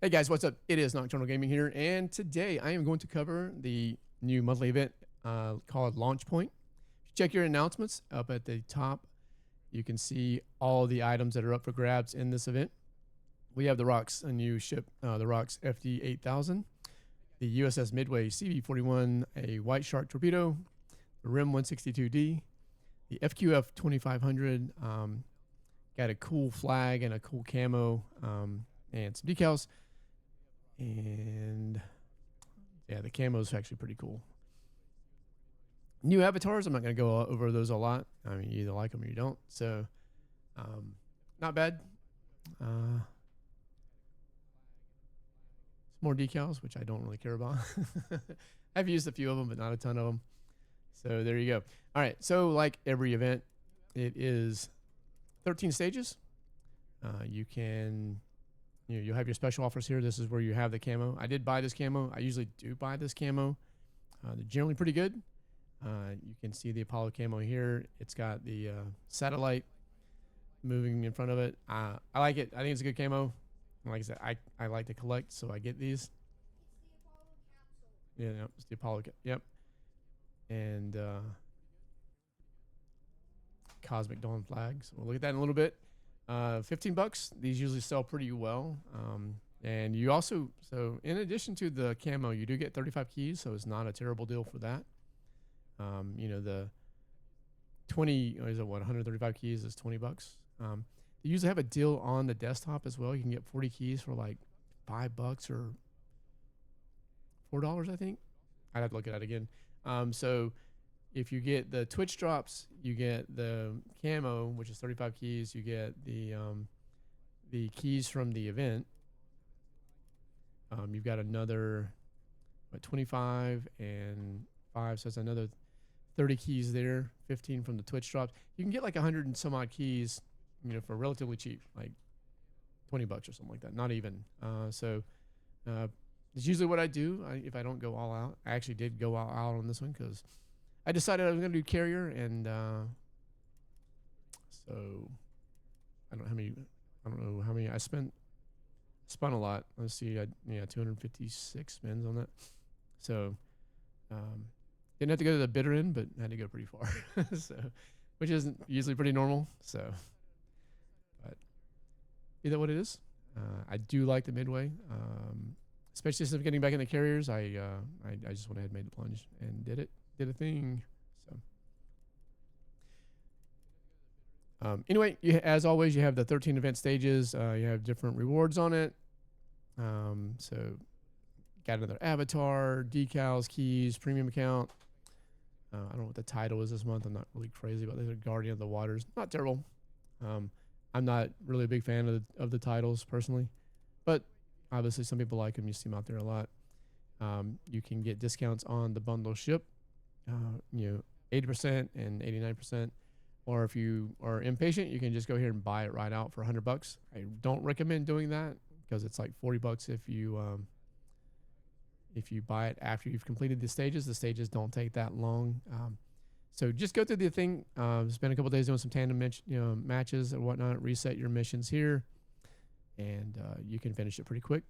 Hey guys, what's up? It is Nocturnal Gaming here, and today I am going to cover the new monthly event called Launch Point. If you check your announcements up at the top, you can see all the items that are up for grabs in this event. We have the Rocks, a new ship, the Rocks FD 8000, the USS Midway CV41, a White Shark torpedo, the RIM 162D, the FQF 2500, got a cool flag and a cool camo, and some decals. And yeah, the camo is actually pretty cool. New avatars, I'm not going to go over those a lot. I mean, you either like them or you don't. So, not bad. Some more decals, which I don't really care about. I've used a few of them, but not a ton of them. So there you go. All right. So like every event, it is 13 stages. You'll have your special offers here. This is where you have the camo. I did buy this camo. I usually do buy this camo. They're generally pretty good. You can see the Apollo camo here. It's got the satellite moving in front of it. I like it. I think it's a good camo. Like I said, I like to collect, so I get these. Yeah, it's the Apollo. Yep. And Cosmic Dawn flags. We'll look at that in a little bit. $15. These usually sell pretty well. And you also, so in addition to the camo, you do get 35 keys, so it's not a terrible deal for that. The 135 keys is $20. They usually have a deal on the desktop as well. You can get 40 keys for like $5 or $4, I think. I'd have to look at that again. So if you get the Twitch drops, you get the camo, which is 35 keys. You get the keys from the event. You've got another 25 and 5, so it's another 30 keys there. 15 from the Twitch drops. You can get like 100 and some odd keys, for relatively cheap, like $20 or something like that. Not even. It's usually what I do if I don't go all out. I actually did go all out on this one because I decided I was going to do carrier, and so I don't know how many I spent. Spun a lot. Let's see, 256 spins on that. So didn't have to go to the bitter end, but had to go pretty far. So, which isn't usually pretty normal. So, but either what it is, I do like the Midway, especially since I'm getting back into carriers. I just went ahead and made the plunge and did a thing. So anyway, as always, you have the 13 event stages. You have different rewards on it. So got another avatar, decals, keys, premium account. I don't know what the title is this month. I'm not really crazy about this. Guardian of the Waters. Not terrible. I'm not really a big fan of the titles personally, but obviously some people like them. You see them out there a lot. You can get discounts on the bundle ship, 80% and 89%. Or if you are impatient, you can just go here and buy it right out for $100. I don't recommend doing that because it's like $40 if you buy it after you've completed the stages. The stages don't take that long. So just go through the thing. Spend a couple days doing some tandem matches and whatnot. Reset your missions here, and you can finish it pretty quick.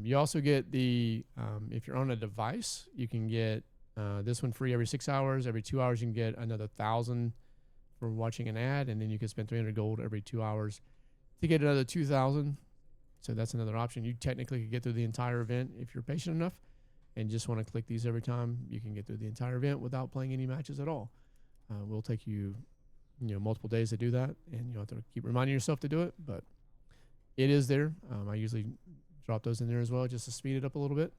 You also get if you're on a device, you can get this one free every 6 hours. Every 2 hours, you can get another 1,000 for watching an ad, and then you can spend 300 gold every 2 hours to get another 2,000. So that's another option. You technically could get through the entire event if you're patient enough and just want to click these every time. You can get through the entire event without playing any matches at all. Will take you, multiple days to do that, and you'll have to keep reminding yourself to do it. But it is there. I usually drop those in there as well just to speed it up a little bit.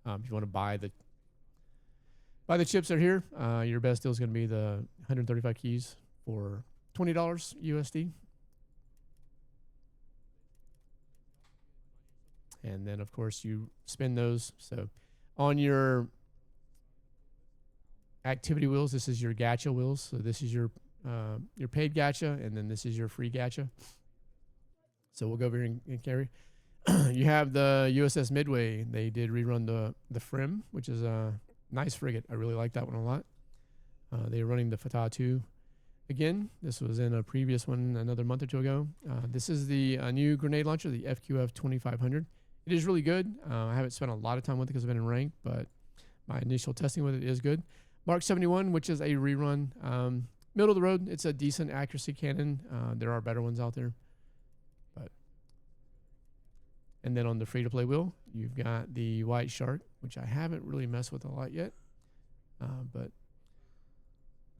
If you want to buy the chips that are here, your best deal is going to be the 135 keys for $20 USD. And then, of course, you spend those. So on your activity wheels, this is your gacha wheels. So this is your paid gacha, and then this is your free gacha. So we'll go over here and carry. You have the USS Midway. They did rerun the FRIM, which is a nice frigate. I really like that one a lot. They're running the Fatah 2. again, this was in a previous one another month or two ago. This is the new grenade launcher, the FQF 2500. It is really good. I haven't spent a lot of time with it because I've been in ranked, but my initial testing with it is good. Mark 71, which is a rerun. Middle of the road. It's a decent accuracy cannon. There are better ones out there. And then on the free-to-play wheel, you've got the White Shark, which I haven't really messed with a lot yet. But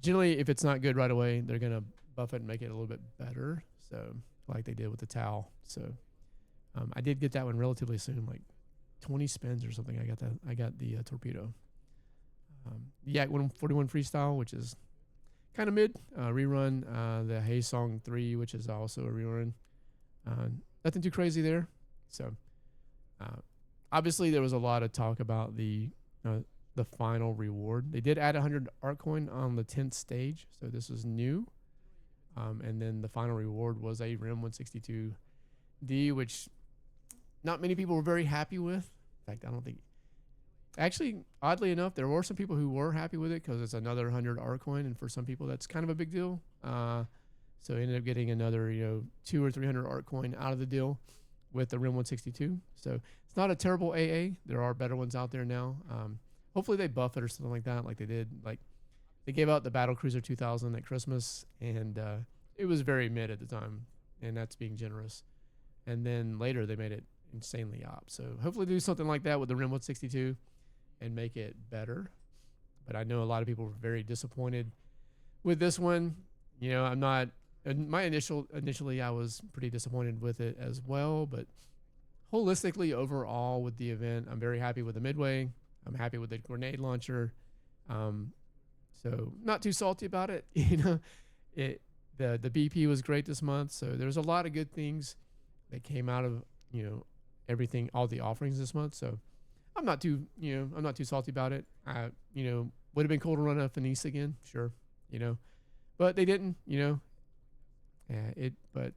generally, if it's not good right away, they're going to buff it and make it a little bit better. So like they did with the Tau. So I did get that one relatively soon, like 20 spins or something. I got the torpedo. The Yak 141 Freestyle, which is kind of mid. Rerun. The Hey Song 3, which is also a rerun. Nothing too crazy there. So, obviously, there was a lot of talk about the final reward. They did add 100 art coin on the 10th stage, so this was new. And then the final reward was a RIM 162D, which not many people were very happy with. In fact, I don't think. Actually, oddly enough, there were some people who were happy with it because it's another 100 art coin, and for some people, that's kind of a big deal. So, ended up getting another 200 or 300 art coin out of the deal with the RIM 162. So it's not a terrible AA. There are better ones out there now. Hopefully they buff it or something like that, like they did. Like they gave out the Battle Cruiser 2000 at Christmas, and it was very mid at the time, and that's being generous. And then later they made it insanely op. So hopefully do something like that with the RIM 162 and make it better. But I know a lot of people were very disappointed with this one. I'm not. And initially, I was pretty disappointed with it as well. But holistically, overall, with the event, I'm very happy with the midway. I'm happy with the grenade launcher. So not too salty about it. The BP was great this month. So there's a lot of good things that came out of everything, all the offerings this month. So I'm not too salty about it. Would have been cool to run a Finesse again, sure. But they didn't. But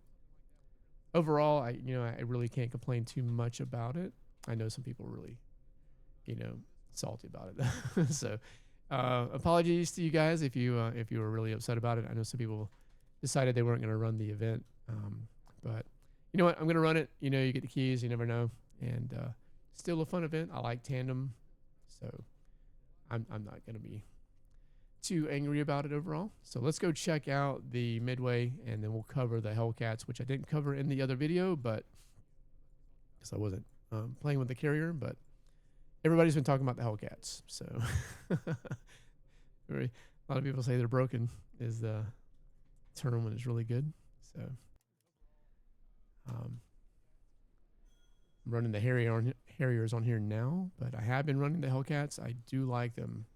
overall, I really can't complain too much about it. I know some people really, salty about it. So, apologies to you guys if you were really upset about it. I know some people decided they weren't going to run the event, but you know what? I'm going to run it. You get the keys. You never know, and still a fun event. I like tandem, so I'm not going to be too angry about it overall. So let's go check out the midway, and then we'll cover the Hellcats, which I didn't cover in the other video, but because I wasn't playing with the carrier. But everybody's been talking about the Hellcats, so a lot of people say they're broken is the term when it's really good. So I'm running the Harriers on here now, but I have been running the Hellcats. I do like them.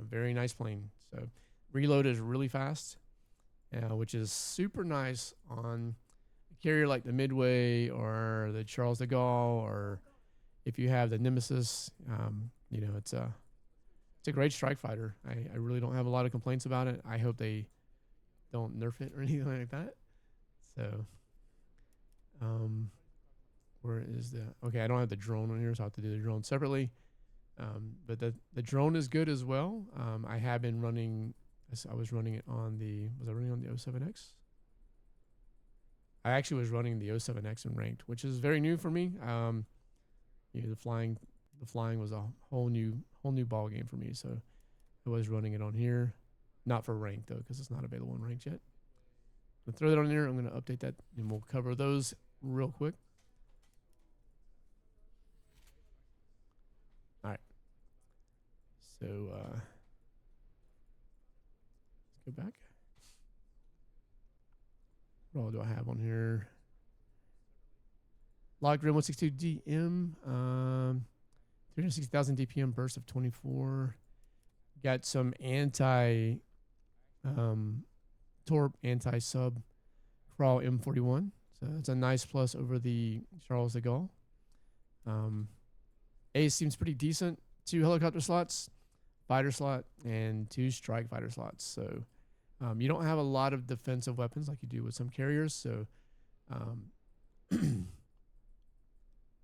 Very nice plane. So reload is really fast, which is super nice on a carrier like the Midway or the Charles de Gaulle, or if you have the Nemesis. It's a great strike fighter. I really don't have a lot of complaints about it. I hope they don't nerf it or anything like that. So, where is the? Okay, I don't have the drone on here, so I have to do the drone separately. But the drone is good as well. I have been running. I was running it on the. Was I running on the 07X? I actually was running the 07X in ranked, which is very new for me. The flying was a whole new ball game for me. So I was running it on here, not for ranked though, because it's not available in ranked yet. I'll throw that on there. I'm going to update that, and we'll cover those real quick. All right. So let's go back. What all do I have on here? Log RIM 162 DM, 360,000 DPM burst of 24. Got some torp anti-sub crawl M41. So that's a nice plus over the Charles de Gaulle. Ace seems pretty decent. 2 helicopter slots, fighter slot, and 2 strike fighter slots. So you don't have a lot of defensive weapons like you do with some carriers. So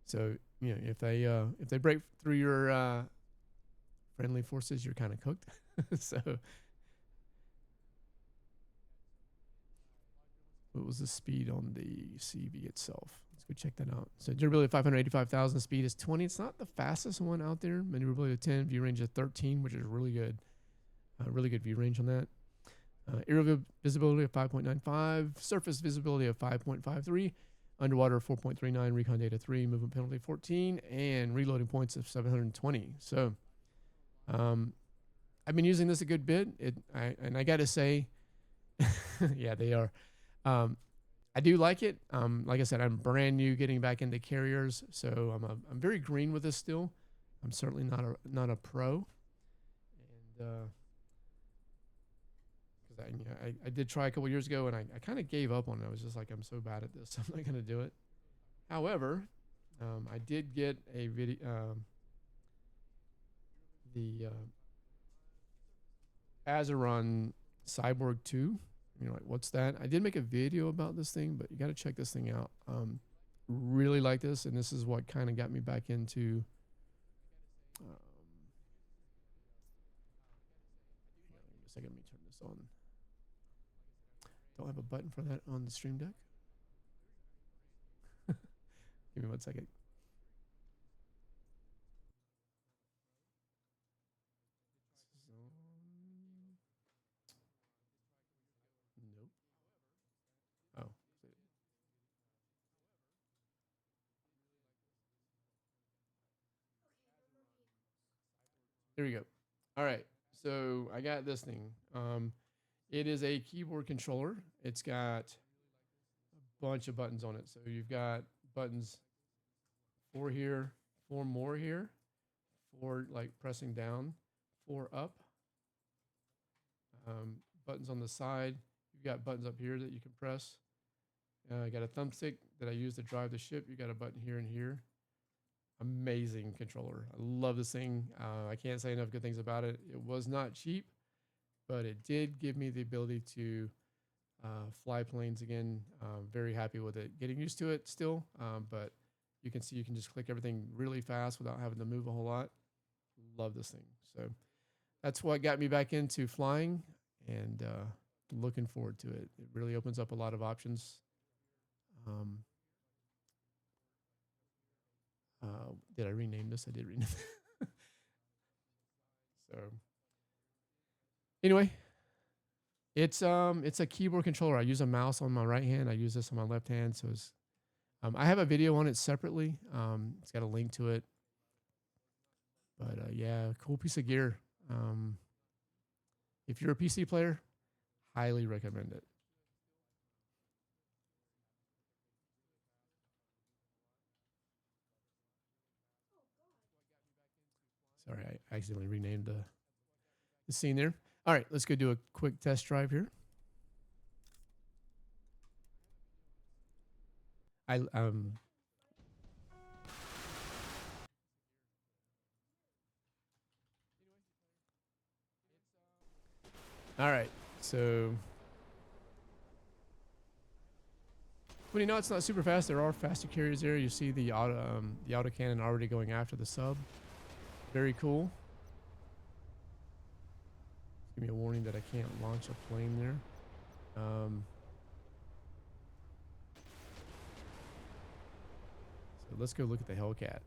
so if they break through your friendly forces, you're kind of cooked. So what was the speed on the CV itself? Let's go check that out. So durability of 585,000, speed is 20. It's not the fastest one out there. Maneuverability of 10, view range of 13, which is really good. Really good view range on that. Aerial visibility of 5.95, surface visibility of 5.53, underwater 4.39, recon data 3, movement penalty 14, and reloading points of 720. So I've been using this a good bit. And I got to say, yeah, they are. I do like it. Like I said, I'm brand new getting back into carriers, so I'm very green with this still. I'm certainly not a pro, and because I did try a couple years ago, and I kind of gave up on it. I was just like, I'm so bad at this, I'm not gonna do it. However, I did get a video, the Azeron Cyborg 2. You're like, what's that? I did make a video about this thing, but you got to check this thing out. Really like this, and this is what kind of got me back into. Hang on a second, let me turn this on. Don't have a button for that on the stream deck. Give me 1 second. Nope. Oh. There we go. All right. So I got this thing. It is a keyboard controller. It's got a bunch of buttons on it. So you've got buttons 4 here, 4 more here, 4 like pressing down, 4 up. Buttons on the side. You've got buttons up here that you can press. I got a thumbstick that I use to drive the ship. You got a button here and here. Amazing controller. I love this thing. I can't say enough good things about it. It was not cheap, but it did give me the ability to fly planes again. Very happy with it. Getting used to it still, but you can see you can just click everything really fast without having to move a whole lot. Love this thing. So that's what got me back into flying, and looking forward to it. It really opens up a lot of options. Did I rename this? I did rename it. So anyway, it's a keyboard controller. I use a mouse on my right hand. I use this on my left hand. So it's, I have a video on it separately. It's got a link to it. But yeah, cool piece of gear. If you're a PC player, highly recommend it. Sorry, I accidentally renamed the scene there. All right, let's go do a quick test drive here. All right, so when you know it's not super fast, there are faster carriers there. You see the autocannon already going after the sub. Very cool. Give me a warning that I can't launch a plane there. So let's go look at the Hellcat.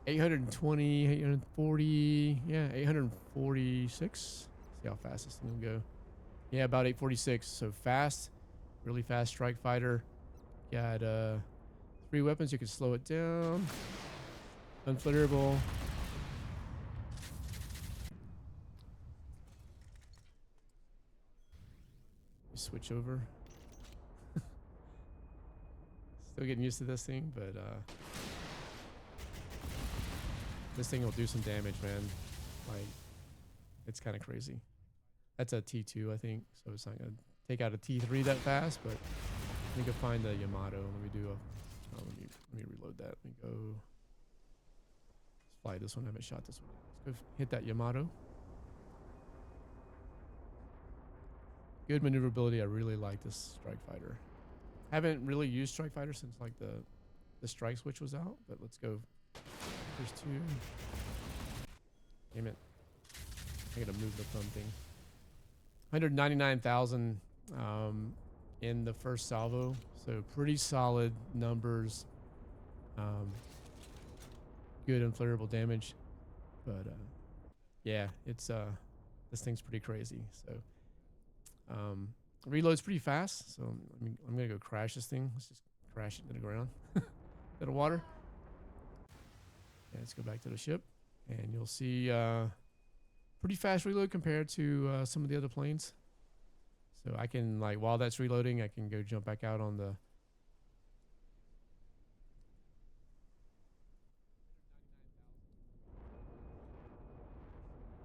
820, 840, yeah, 846. See how fast this thing will go. Yeah, about 846. So fast, really fast strike fighter. Got 3 weapons. You can slow it down. Unflareable. Switch over. Still getting used to this thing, but this thing will do some damage, man. Like, it's kind of crazy. That's a T2, I think, so it's not gonna take out a T3 that fast, but we can find the Yamato. Let me do a. Oh, let me reload that. Let me go. Let's fly this one. I haven't shot this one yet. Let's go hit that Yamato. Good maneuverability. I really like this strike fighter. Haven't really used strike fighter since like the strike switch was out, but let's go. There's 2. Damn it. I gotta move the thumb thing. 199,000 in the first salvo. So pretty solid numbers. Good inflatable damage. But yeah, it's this thing's pretty crazy. So reload's pretty fast. So I'm gonna go crash this thing. Let's just crash it to the ground. Bit of water. Yeah, let's go back to the ship, and you'll see pretty fast reload compared to some of the other planes. So I can, like, while that's reloading, I can go jump back out on the.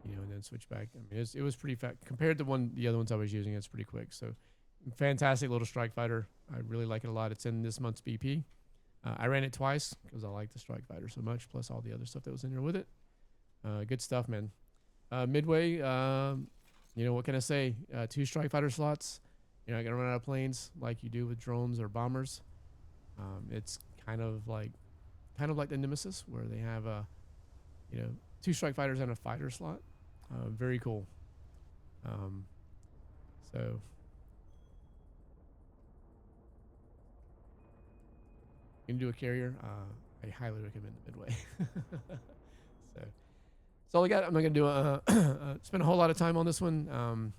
And then switch back. I mean, it was pretty fast compared to the other ones I was using. It's pretty quick. So fantastic little strike fighter. I really like it a lot. It's in this month's BP. I ran it twice because I like the strike fighter so much, plus all the other stuff that was in there with it. Good stuff, man. Midway, what can I say? 2 strike fighter slots. You're not gonna run out of planes like you do with drones or bombers. It's kind of like the Nemesis, where they have 2 strike fighters and a fighter slot. Very cool. So you can do a carrier. I highly recommend the Midway. So that's all I got. I'm not gonna do spend a whole lot of time on this one.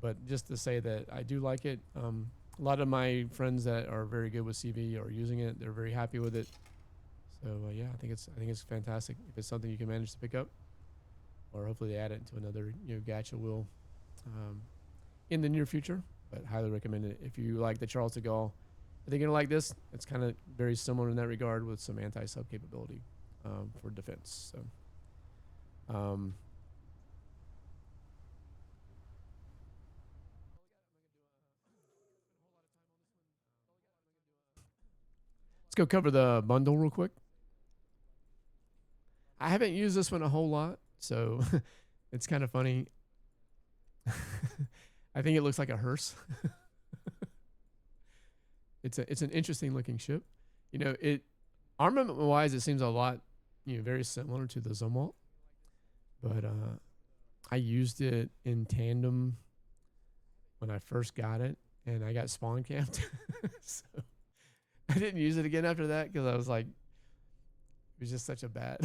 But just to say that I do like it. A lot of my friends that are very good with CV are using it. They're very happy with it. So yeah, I think it's fantastic. If it's something you can manage to pick up, or hopefully they add it to another gacha wheel in the near future. But highly recommend it if you like the Charles de Gaulle. I think you're gonna like this. It's kind of very similar in that regard with some anti-sub capability for defense. So let's go cover the bundle real quick. I haven't used this one a whole lot, so it's kind of funny. I think it looks like a hearse. It's an interesting looking ship. Armament wise, it seems a lot, very similar to the Zumwalt. But I used it in tandem when I first got it, and I got spawn camped. So I didn't use it again after that because I was like, it was just such a bad.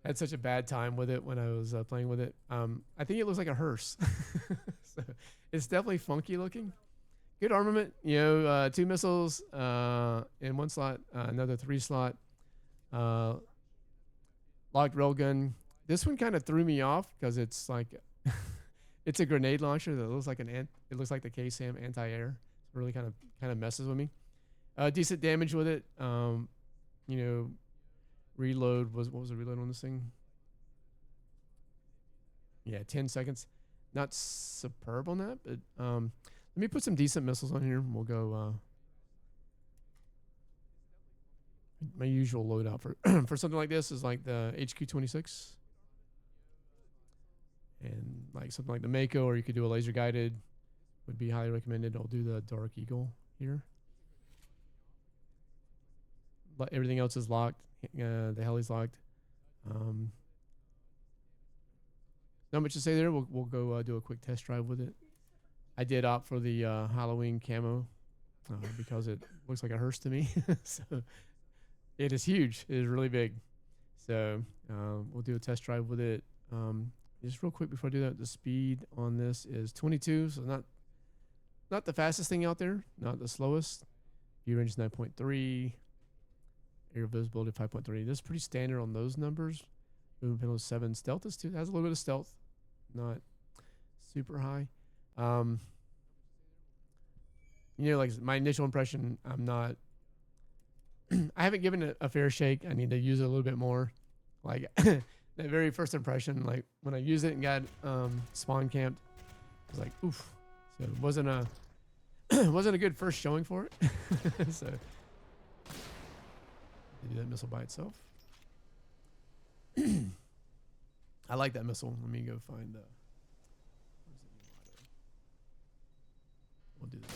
I had such a bad time with it when I was playing with it. I think it looks like a hearse. So it's definitely funky looking. Good armament, 2 missiles in 1 slot, another 3 slot, locked railgun. This one kind of threw me off because it's like it's a grenade launcher that looks like it looks like the KSAM anti-air. It really kind of messes with me. Decent damage with it. Reload what was the reload on this thing? Yeah, 10 seconds. Not superb on that, but let me put some decent missiles on here. We'll go my usual loadout for for something like this is like the HQ-26 and like something like the Mako, or you could do a laser guided. Would be highly recommended. I'll do the Dark Eagle here. But everything else is locked. The heli's locked. Not much to say there. We'll go do a quick test drive with it. I did opt for the Halloween camo because it looks like a hearse to me. So it is huge. It is really big. So we'll do a test drive with it. Just real quick before I do that, the speed on this is 22, so not the fastest thing out there, not the slowest. View range is 9.3. Air visibility 5.3. This is pretty standard on those numbers. Movement penalty 7. Stealth is 2. Has a little bit of stealth, not super high. Like my initial impression, I'm not. I haven't given it a fair shake. I need to use it a little bit more. Like that very first impression, like when I used it and got spawn camped, I was like, oof. So it wasn't a good first showing for it. So do that missile by itself. I like that missile. Let me go find. We'll do this.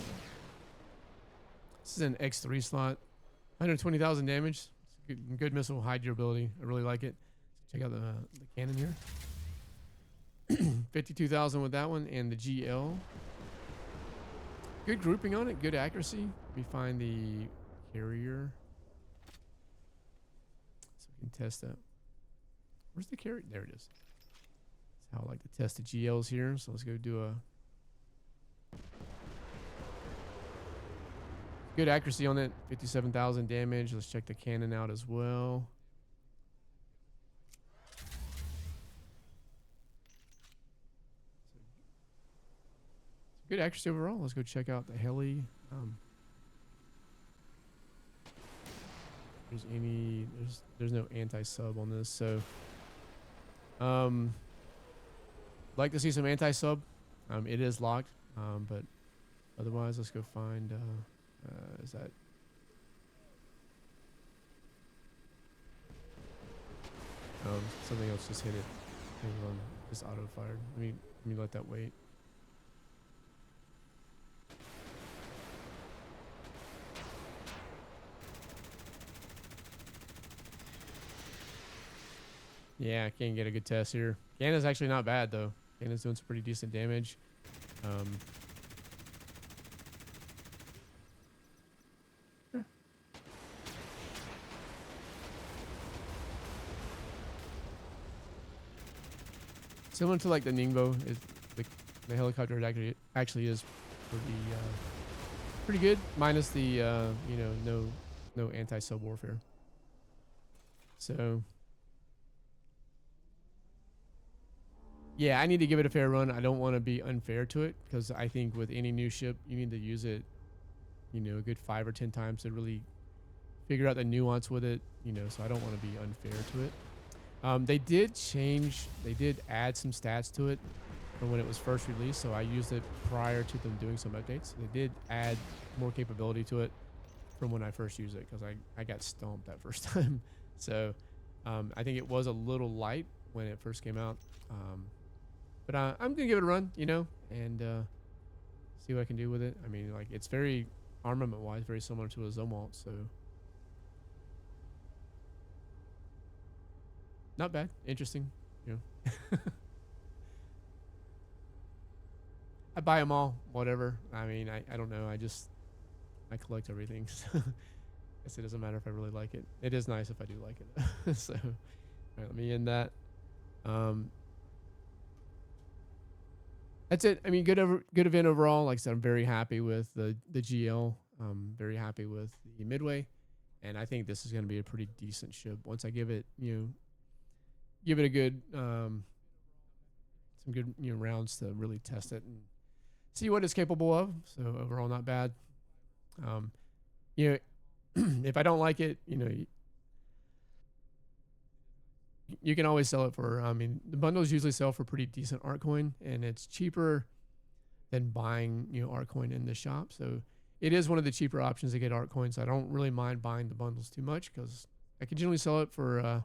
This is an X3 slot, 120,000 damage. It's a good missile, high durability. I really like it. check out the cannon here. 52,000 with that one, and the GL. Good grouping on it, good accuracy. We find the carrier, so we can test that. Where's the carrier? There it is. That's how I like to test the GLs here. So let's go do a good accuracy on it. 57,000 damage. Let's check the cannon out as well. Good accuracy overall. Let's go check out the heli. There's no anti-sub on this, so like to see some anti-sub. It is locked, but otherwise, let's go find. Is that? Something else just hit it. Hang on, just auto fired. Let me let that wait. Yeah, I can't get a good test here. Cannon's actually not bad though. Cannon's doing some pretty decent damage. Similar to like the Ningbo, the helicopter actually is pretty good, minus the no anti-sub warfare. So yeah, I need to give it a fair run. I don't want to be unfair to it, because I think with any new ship, you need to use it, a good 5 or 10 times to really figure out the nuance with it, so I don't want to be unfair to it. They did add some stats to it from when it was first released, so I used it prior to them doing some updates. They did add more capability to it from when I first used it, because I got stomped that first time. So I think it was a little light when it first came out. But I'm going to give it a run, and see what I can do with it. I mean, like, it's very armament-wise, very similar to a Zomalt, so not bad. Interesting, I buy them all, whatever. I mean, I don't know. I collect everything. So I guess it doesn't matter if I really like it. It is nice if I do like it. So, all right, let me end that. That's it. I mean, good event overall. Like I said, I'm very happy with the GL. Very happy with the Midway, and I think this is going to be a pretty decent ship once I give it a good some good rounds to really test it and see what it's capable of. So overall, not bad. If I don't like it, you can always sell it for, the bundles usually sell for pretty decent art coin, and it's cheaper than buying, art coin in the shop. So it is one of the cheaper options to get art coins. I don't really mind buying the bundles too much, because I can generally sell it for a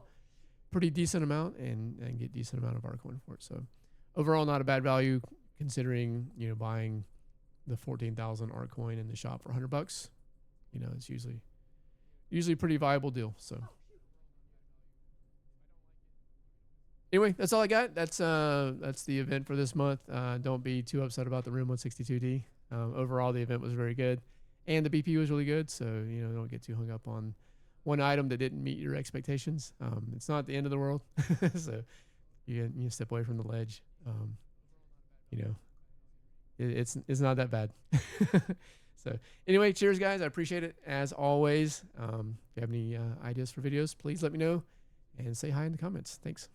pretty decent amount and get decent amount of art coin for it. So overall, not a bad value considering, buying the 14,000 art coin in the shop for $100. It's usually a pretty viable deal. So anyway, that's all I got. That's the event for this month. Don't be too upset about the Room 162D. Overall, the event was very good, and the BP was really good. So don't get too hung up on one item that didn't meet your expectations. It's not the end of the world. So you step away from the ledge. It's not that bad. So anyway, cheers, guys. I appreciate it as always. If you have any ideas for videos, please let me know and say hi in the comments. Thanks.